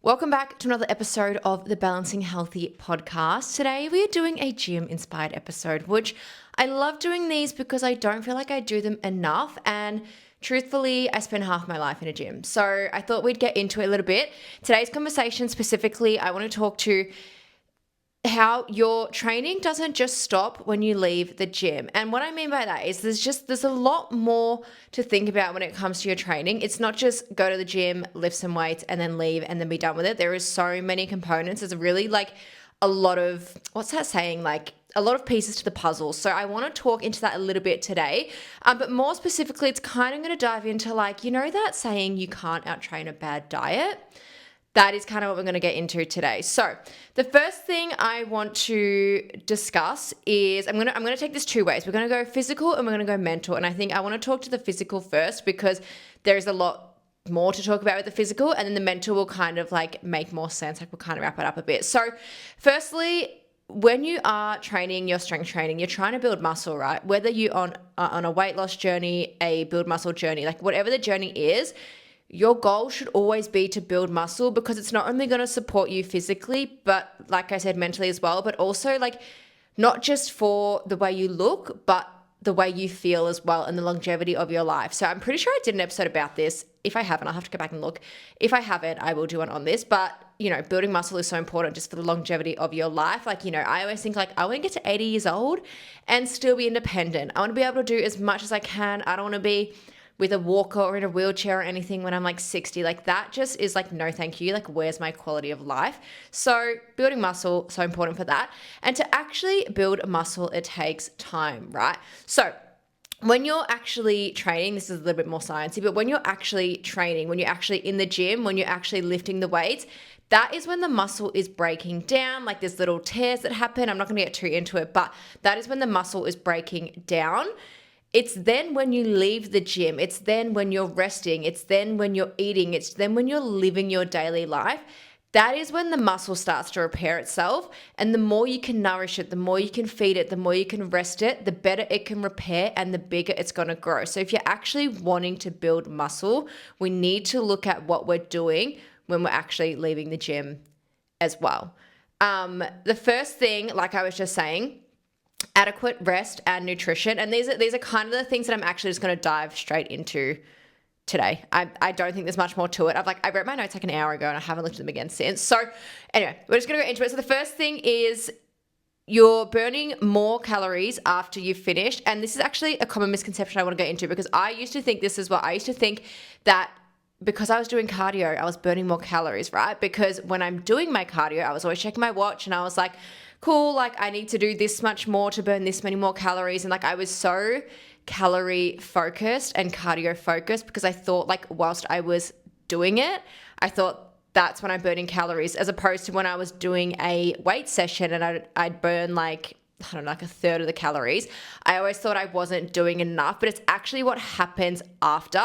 Welcome back to another episode of the Balancing Healthy podcast. Today we are doing a gym inspired episode, which I love doing these because I don't feel like I do them enough. And truthfully, I spend half my life in a gym. So I thought we'd get into it a little bit. Today's conversation specifically, I want to talk to how your training doesn't just stop when you leave the gym. And what I mean by that is there's a lot more to think about when it comes to your training. It's not just go to the gym, lift some weights and then leave and then be done with it. There is so many components. There's really like a lot of, what's that saying? Like a lot of pieces to the puzzle. So I want to talk into that a little bit today. But more specifically, it's kind of going to dive into like, you know, that saying you can't outtrain a bad diet. That is kind of what we're going to get into today. So the first thing I want to discuss is I'm going to take this two ways. We're going to go physical and we're going to go mental. And I think I want to talk to the physical first because there's a lot more to talk about with the physical, and then the mental will kind of like make more sense. Like we'll kind of wrap it up a bit. So firstly, when you are training your strength training, you're trying to build muscle, right? Whether you're on a weight loss journey, a build muscle journey, like whatever the journey is, your goal should always be to build muscle because it's not only going to support you physically, but like I said, mentally as well, but also like not just for the way you look, but the way you feel as well and the longevity of your life. So I'm pretty sure I did an episode about this. If I haven't, I'll have to go back and look. If I haven't, I will do one on this. But, you know, building muscle is so important just for the longevity of your life. Like, you know, I always think like I want to get to 80 years old and still be independent. I want to be able to do as much as I can. I don't want to be with a walker or in a wheelchair or anything when I'm like 60. Like that just is like, no, thank you. Like where's my quality of life? So building muscle, so important for that. And to actually build muscle, it takes time, right? So when you're actually training, this is a little bit more sciencey, but when you're actually training, when you're actually in the gym, when you're actually lifting the weights, that is when the muscle is breaking down. Like there's little tears that happen. I'm not going to get too into it, but that is when the muscle is breaking down. It's then when you leave the gym, it's then when you're resting, it's then when you're eating, it's then when you're living your daily life. That is when the muscle starts to repair itself. And the more you can nourish it, the more you can feed it, the more you can rest it, the better it can repair and the bigger it's going to grow. So if you're actually wanting to build muscle, we need to look at what we're doing when we're actually leaving the gym as well. The first thing, like I was just saying, adequate rest and nutrition. And these are kind of the things that I'm actually just going to dive straight into today. I don't think there's much more to it. I wrote my notes like an hour ago and I haven't looked at them again since. So anyway, we're just going to go into it. So the first thing is you're burning more calories after you've finished. And this is actually a common misconception I want to get into because I used to think this as well. I used to think that because I was doing cardio, I was burning more calories, right? Because when I'm doing my cardio, I was always checking my watch and I was like, cool, like I need to do this much more to burn this many more calories. And like I was so calorie focused and cardio focused because I thought like whilst I was doing it, I thought that's when I'm burning calories, as opposed to when I was doing a weight session and I'd burn like, I don't know, like a third of the calories. I always thought I wasn't doing enough, but it's actually what happens after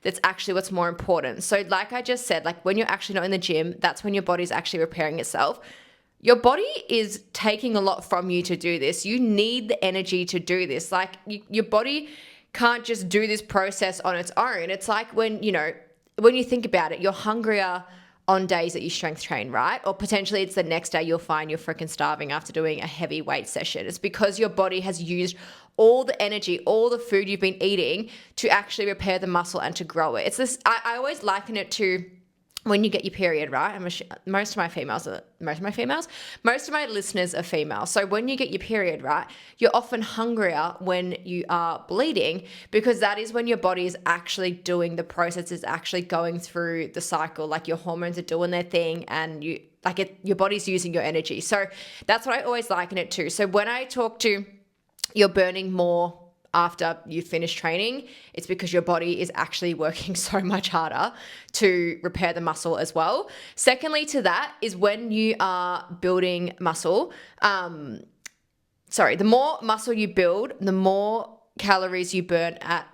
that's actually what's more important. So like I just said, like when you're actually not in the gym, that's when your body's actually repairing itself. Your body is taking a lot from you to do this. You need the energy to do this. Like your body can't just do this process on its own. It's like when you think about it, you're hungrier on days that you strength train, right? Or potentially it's the next day you'll find you're freaking starving after doing a heavy weight session. It's because your body has used all the energy, all the food you've been eating to actually repair the muscle and to grow it. It's this, I always liken it to when you get your period, right? Most of my listeners are female. So when you get your period, right, you're often hungrier when you are bleeding because that is when your body is actually doing the process, is actually going through the cycle. Like your hormones are doing their thing and your body's using your energy. So that's what I always liken it to. So when I talk to you're burning more after you finish training, it's because your body is actually working so much harder to repair the muscle as well. Secondly to that is when you are building muscle, the more muscle you build, the more calories you burn at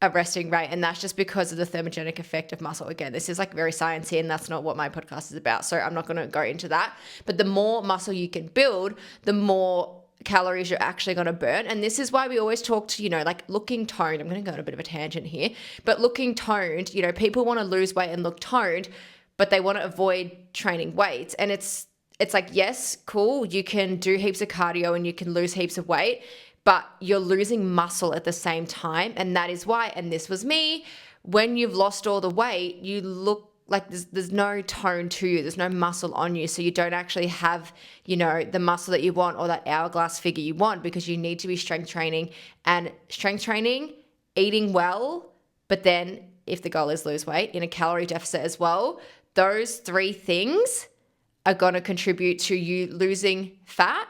a resting rate. And that's just because of the thermogenic effect of muscle. Again, this is like very sciencey and that's not what my podcast is about. So I'm not going to go into that. But the more muscle you can build, the more calories you're actually going to burn. And this is why we always talk to, like looking toned. I'm going to go on a bit of a tangent here, but looking toned, people want to lose weight and look toned, but they want to avoid training weights. And it's like, yes, cool, you can do heaps of cardio and you can lose heaps of weight, but you're losing muscle at the same time. And that is why, and this was me, when you've lost all the weight, you look like there's no tone to you. There's no muscle on you. So you don't actually have, the muscle that you want or that hourglass figure you want, because you need to be strength training, eating well, but then if the goal is lose weight, in a calorie deficit as well. Those three things are going to contribute to you losing fat,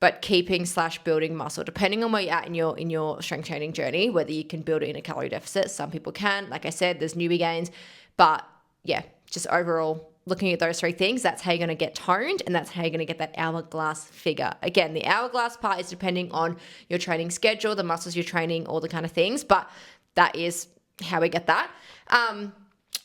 but keeping/building muscle, depending on where you're at in your strength training journey, whether you can build it in a calorie deficit. Some people can. Like I said, there's newbie gains. But yeah, just overall, looking at those three things, that's how you're going to get toned, and that's how you're going to get that hourglass figure. Again, the hourglass part is depending on your training schedule, the muscles you're training, all the kind of things, but that is how we get that.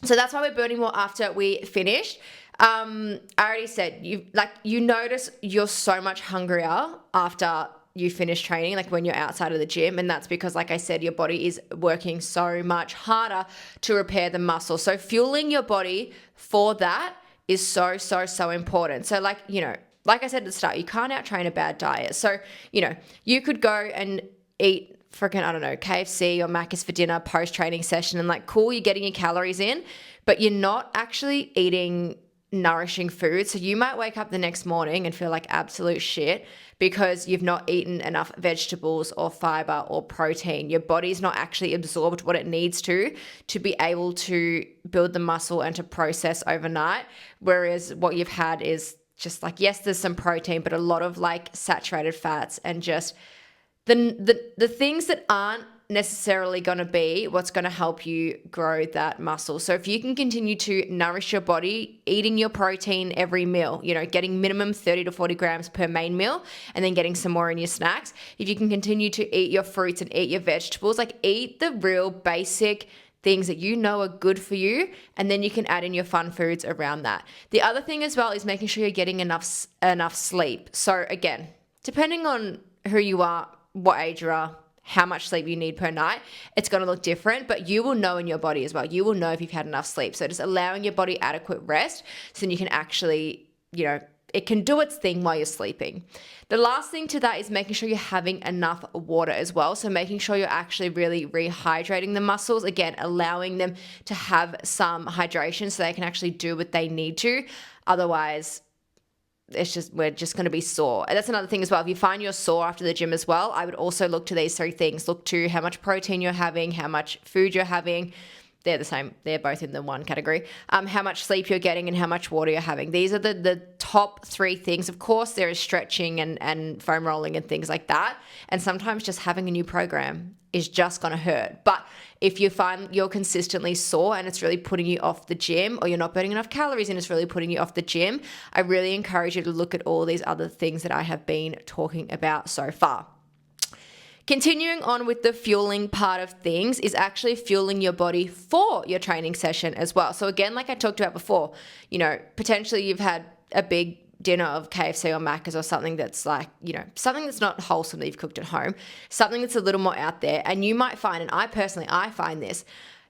So that's why we're burning more after we finished. I already said, you notice you're so much hungrier after you finish training, like when you're outside of the gym. And that's because, like I said, your body is working so much harder to repair the muscle. So fueling your body for that is so, so, so important. So like I said at the start, you can't out-train a bad diet. So, you could go and eat freaking, I don't know, KFC or Macca's for dinner post-training session, and like, cool, you're getting your calories in, but you're not actually eating nourishing food. So you might wake up the next morning and feel like absolute shit because you've not eaten enough vegetables or fiber or protein. Your body's not actually absorbed what it needs to be able to build the muscle and to process overnight. Whereas what you've had is just like, yes, there's some protein, but a lot of like saturated fats and just the things that aren't necessarily going to be what's going to help you grow that muscle. So if you can continue to nourish your body, eating your protein every meal, getting minimum 30 to 40 grams per main meal, and then getting some more in your snacks. If you can continue to eat your fruits and eat your vegetables, like eat the real basic things that you know are good for you, and then you can add in your fun foods around that. The other thing as well is making sure you're getting enough sleep. So again, depending on who you are, what age you are, how much sleep you need per night, it's going to look different, but you will know in your body as well. You will know if you've had enough sleep. So just allowing your body adequate rest so then you can actually, it can do its thing while you're sleeping. The last thing to that is making sure you're having enough water as well. So making sure you're actually really rehydrating the muscles. Again, allowing them to have some hydration so they can actually do what they need to. Otherwise, we're just going to be sore. And that's another thing as well. If you find you're sore after the gym as well, I would also look to these three things. Look to how much protein you're having, how much food you're having. They're the same. They're both in the one category. How much sleep you're getting and how much water you're having. These are the top three things. Of course, there is stretching and foam rolling and things like that. And sometimes just having a new program is just going to hurt. But if you find you're consistently sore and it's really putting you off the gym, or you're not burning enough calories and it's really putting you off the gym, I really encourage you to look at all these other things that I have been talking about so far. Continuing on with the fueling part of things is actually fueling your body for your training session as well. So again, like I talked about before, potentially you've had a big dinner of KFC or Macca's or something that's like, something that's not wholesome that you've cooked at home, something that's a little more out there. And you might find, and I find this,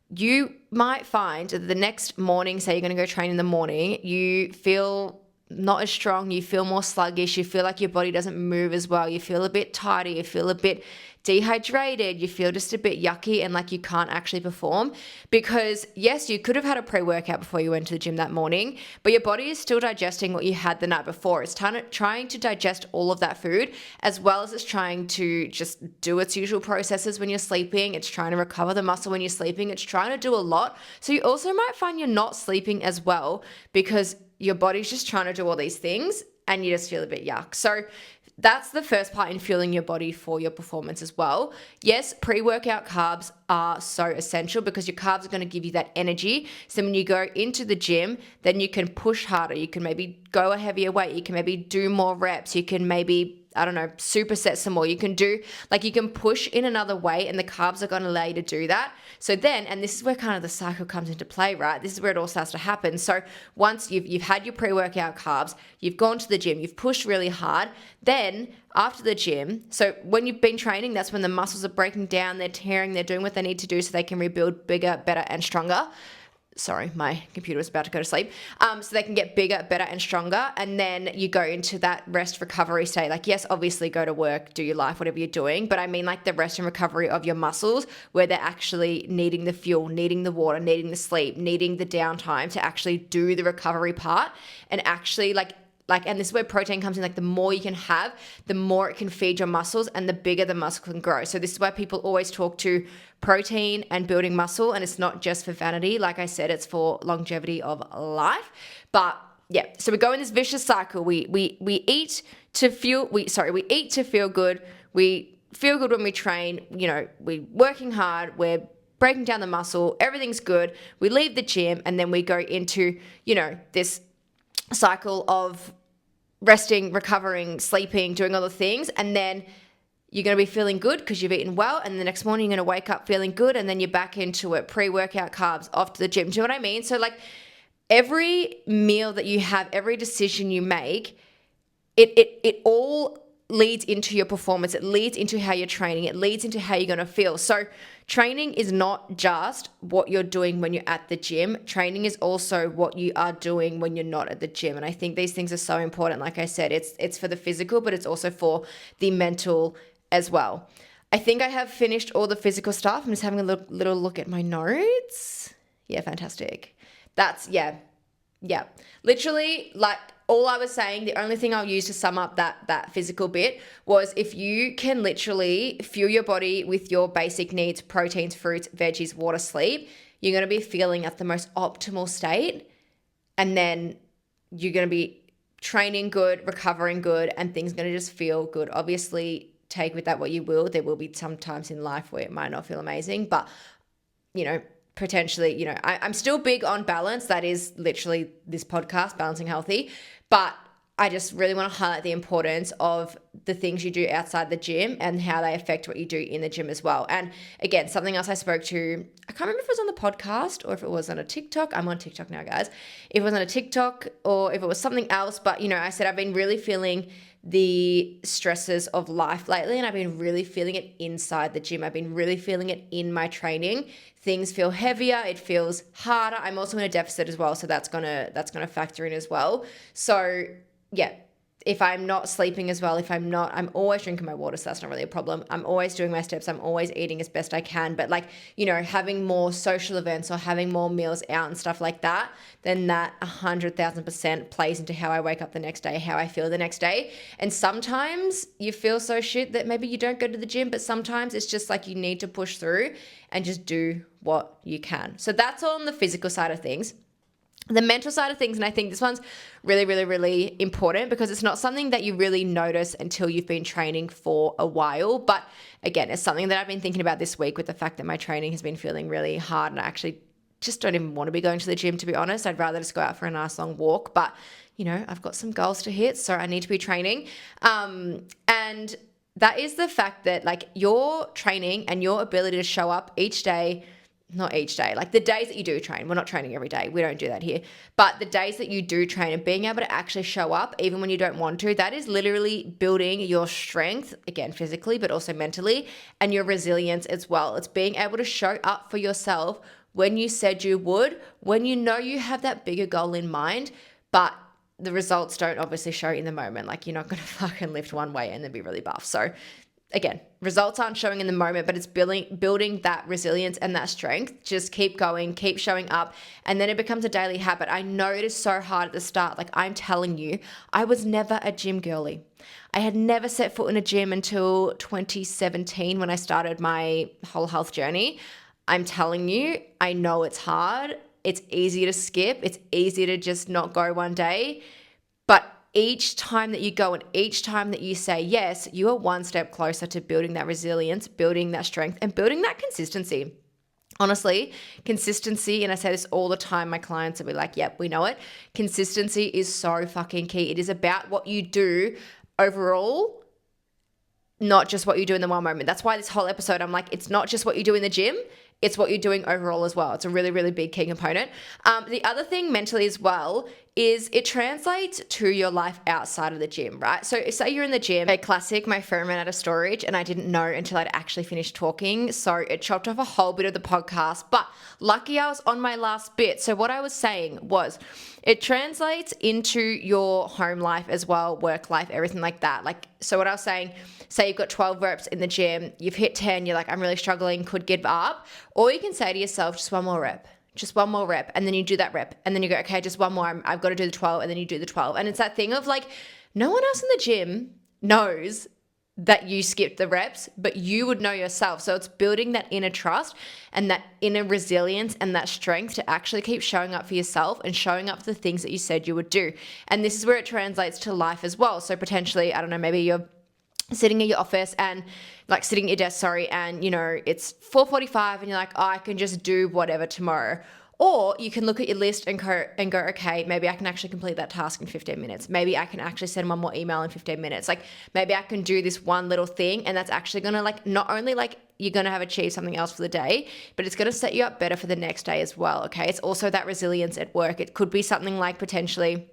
you might find that the next morning, say you're going to go train in the morning, you feel not as strong, you feel more sluggish, you feel like your body doesn't move as well, you feel a bit tighter, you feel a bit dehydrated, you feel just a bit yucky and like you can't actually perform. Because yes, you could have had a pre-workout before you went to the gym that morning, but your body is still digesting what you had the night before. It's trying to digest all of that food, as well as it's trying to just do its usual processes when you're sleeping. It's trying to recover the muscle when you're sleeping. It's trying to do a lot. So you also might find you're not sleeping as well because your body's just trying to do all these things and you just feel a bit yuck. So that's the first part in fueling your body for your performance as well. Yes, pre-workout carbs are so essential because your carbs are going to give you that energy. So when you go into the gym, then you can push harder. You can maybe go a heavier weight. You can maybe do more reps. You can maybe, superset some more. You can push in another way and the carbs are going to allow you to do that. So then, and this is where kind of the cycle comes into play, right? This is where it all starts to happen. So once you've had your pre-workout carbs, you've gone to the gym, you've pushed really hard, then after the gym, so when you've been training, that's when the muscles are breaking down, they're tearing, they're doing what they need to do so they can rebuild bigger, better, and stronger. Sorry, my computer was about to go to sleep. So they can get bigger, better, and stronger. And then you go into that rest recovery state. Like, yes, obviously go to work, do your life, whatever you're doing. But I mean like the rest and recovery of your muscles where they're actually needing the fuel, needing the water, needing the sleep, needing the downtime to actually do the recovery part and actually and this is where protein comes in. Like the more you can have, the more it can feed your muscles and the bigger the muscle can grow. So this is why people always talk to protein and building muscle. And it's not just for vanity. Like I said, it's for longevity of life. But yeah, so we go in this vicious cycle. We eat to feel, we eat to feel good. We feel good when we train. You know, we're working hard. We're breaking down the muscle. Everything's good. We leave the gym and then we go into, you know, this cycle of resting, recovering, sleeping, doing all the things, and then you're going to be feeling good because you've eaten well, and the next morning you're going to wake up feeling good, and then you're back into it, pre-workout carbs, off to the gym. Do you know what I mean? So like every meal that you have, every decision you make, it all leads into your performance. It leads into how you're training. It leads into how you're going to feel. So training is not just what you're doing when you're at the gym. Training is also what you are doing when you're not at the gym. And I think these things are so important. Like I said, it's for the physical, but it's also for the mental as well. I think I have finished all the physical stuff. I'm just having a little look at my notes. Yeah, fantastic. Yeah. Literally, like all I was saying, the only thing I'll use to sum up that physical bit was if you can literally fuel your body with your basic needs, proteins, fruits, veggies, water, sleep, you're going to be feeling at the most optimal state. And then you're going to be training good, recovering good, and things are going to just feel good. Obviously, take with that what you will. There will be some times in life where it might not feel amazing, but, you know, potentially, you know, I'm still big on balance. That is literally this podcast, Balancing Healthy. But I just really want to highlight the importance of the things you do outside the gym and how they affect what you do in the gym as well. And again, something else I spoke to, I can't remember if it was on the podcast or if it was on a TikTok. I'm on TikTok now, guys. If it was on a TikTok or if it was something else, but, you know, I said I've been really feeling the stresses of life lately, and I've been really feeling it inside the gym. I've been really feeling it in my training. Things feel heavier, it feels harder. I'm also in a deficit as well, so that's gonna factor in as well. So yeah, if I'm not sleeping as well, I'm always drinking my water, so that's not really a problem. I'm always doing my steps. I'm always eating as best I can. But like, you know, having more social events or having more meals out and stuff like that, then that 100,000% plays into how I wake up the next day, how I feel the next day. And sometimes you feel so shit that maybe you don't go to the gym, but sometimes it's just like you need to push through and just do what you can. So that's all on the physical side of things. The mental side of things, and I think this one's really, really, really important because it's not something that you really notice until you've been training for a while. But again, it's something that I've been thinking about this week with the fact that my training has been feeling really hard and I actually just don't even want to be going to the gym, to be honest. I'd rather just go out for a nice long walk. But, you know, I've got some goals to hit, so I need to be training. And that is the fact that like your training and your ability to show up each day, not each day, like the days that you do train, we're not training every day. We don't do that here. But the days that you do train and being able to actually show up, even when you don't want to, that is literally building your strength, again, physically, but also mentally, and your resilience as well. It's being able to show up for yourself when you said you would, when you know you have that bigger goal in mind, but the results don't obviously show in the moment. Like you're not going to fucking lift one weight and then be really buff. So again, results aren't showing in the moment, but it's building that resilience and that strength. Just keep going, keep showing up, and then it becomes a daily habit. I know it is so hard at the start. Like I'm telling you, I was never a gym girly. I had never set foot in a gym until 2017 when I started my whole health journey. I'm telling you, I know it's hard. It's easy to skip. It's easy to just not go one day. But each time that you go and each time that you say yes, you are one step closer to building that resilience, building that strength, and building that consistency. Honestly, consistency, and I say this all the time, my clients will be like, yep, we know it. Consistency is so fucking key. It is about what you do overall, not just what you do in the one moment. That's why this whole episode, I'm like, it's not just what you do in the gym, it's what you're doing overall as well. It's a really, really big key component. The other thing mentally as well is it translates to your life outside of the gym, right? So say you're in the gym, a classic, my phone ran out of storage and I didn't know until I'd actually finished talking. So it chopped off a whole bit of the podcast, but lucky I was on my last bit. So what I was saying was it translates into your home life as well, work life, everything like that. Like, so what I was saying, say you've got 12 reps in the gym, you've hit 10, you're like, I'm really struggling, could give up. Or you can say to yourself, just one more rep. Just one more rep, and then you do that rep, and then you go, okay, just one more, I've got to do the 12, and then you do the 12. And it's that thing of like, no one else in the gym knows that you skipped the reps, but you would know yourself. So it's building that inner trust and that inner resilience and that strength to actually keep showing up for yourself and showing up for the things that you said you would do. And this is where it translates to life as well. So potentially, I don't know, maybe you're sitting at your office and like sitting at your desk, and it's 4:45 and you're like, oh, I can just do whatever tomorrow. Or you can look at your list and go, okay, maybe I can actually complete that task in 15 minutes. Maybe I can actually send one more email in 15 minutes. Like maybe I can do this one little thing, and that's actually going to like, not only like you're going to have achieved something else for the day, but it's going to set you up better for the next day as well. Okay. It's also that resilience at work. It could be something like potentially,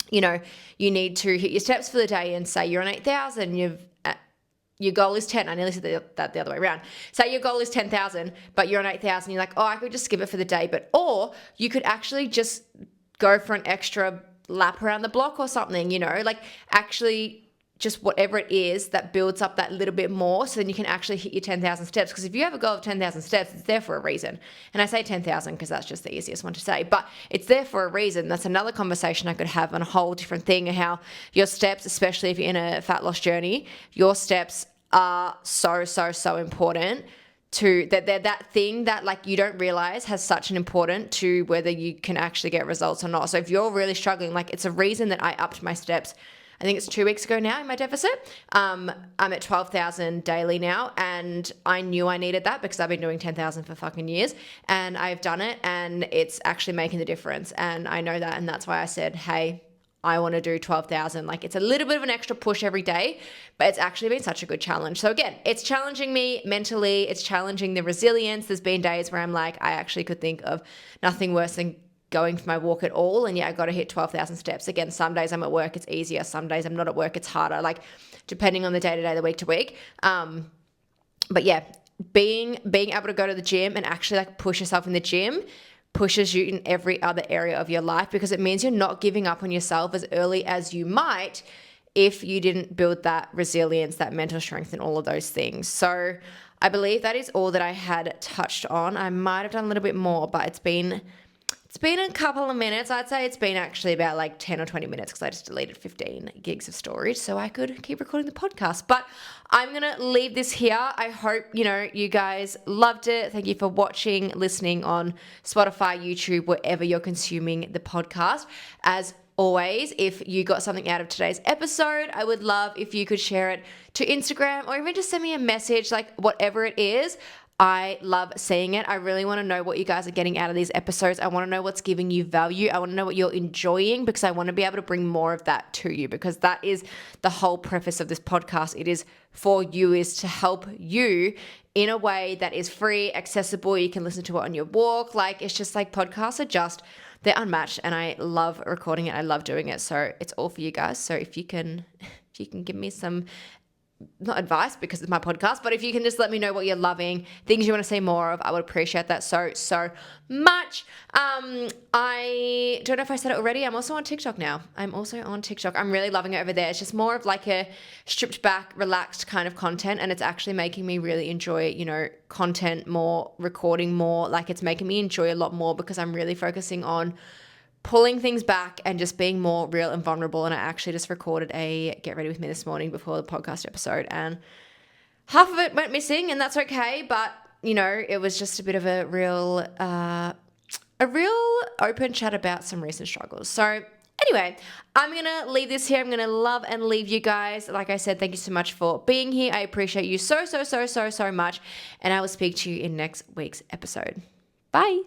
you need to hit your steps for the day and say you're on 8,000, your goal is 10. I nearly said that the other way around. Say your goal is 10,000, but you're on 8,000. You're like, oh, I could just skip it for the day. Or you could actually just go for an extra lap around the block or something, like actually just whatever it is that builds up that little bit more so then you can actually hit your 10,000 steps. Because if you have a goal of 10,000 steps, it's there for a reason. And I say 10,000 because that's just the easiest one to say, but it's there for a reason. That's another conversation I could have on a whole different thing, how your steps, especially if you're in a fat loss journey, your steps are so, so, so important to that. They're that thing that like you don't realize has such an importance to whether you can actually get results or not. So if you're really struggling, like it's a reason that I upped my steps. I think it's 2 weeks ago now in my deficit. I'm at 12,000 daily now, and I knew I needed that because I've been doing 10,000 for fucking years, and I've done it, and it's actually making the difference. And I know that, and that's why I said, hey, I want to do 12,000. Like it's a little bit of an extra push every day, but it's actually been such a good challenge. So again, it's challenging me mentally. It's challenging the resilience. There's been days where I'm like, I actually could think of nothing worse than going for my walk at all. And I got to hit 12,000 steps. Again, some days I'm at work, it's easier. Some days I'm not at work, it's harder, like depending on the day to day, the week to week. But yeah, being able to go to the gym and actually like push yourself in the gym pushes you in every other area of your life, because it means you're not giving up on yourself as early as you might if you didn't build that resilience, that mental strength, and all of those things. So I believe that is all that I had touched on. I might have done a little bit more, but it's been a couple of minutes. I'd say it's been actually about like 10 or 20 minutes because I just deleted 15 gigs of storage so I could keep recording the podcast. But I'm going to leave this here. I hope, you guys loved it. Thank you for watching, listening on Spotify, YouTube, wherever you're consuming the podcast. As always, if you got something out of today's episode, I would love if you could share it to Instagram or even just send me a message, like whatever it is. I love seeing it. I really want to know what you guys are getting out of these episodes. I want to know what's giving you value. I want to know what you're enjoying, because I want to be able to bring more of that to you, because that is the whole preface of this podcast. It is for you, is to help you in a way that is free, accessible. You can listen to it on your walk. Like, it's just like podcasts are just, they're unmatched, and I love recording it. I love doing it. So it's all for you guys. So if you can give me some, not advice because it's my podcast, but if you can just let me know what you're loving, things you want to see more of, I would appreciate that so much. I don't know if I said it already. I'm also on TikTok now. I'm really loving it over there. It's just more of like a stripped back, relaxed kind of content, and it's actually making me really enjoy, content more, recording more. Like, it's making me enjoy a lot more because I'm really focusing on pulling things back and just being more real and vulnerable. And I actually just recorded a Get Ready With Me this morning before the podcast episode, and half of it went missing, and that's okay. But, it was just a bit of a real open chat about some recent struggles. So anyway, I'm going to leave this here. I'm going to love and leave you guys. Like I said, thank you so much for being here. I appreciate you so much. And I will speak to you in next week's episode. Bye.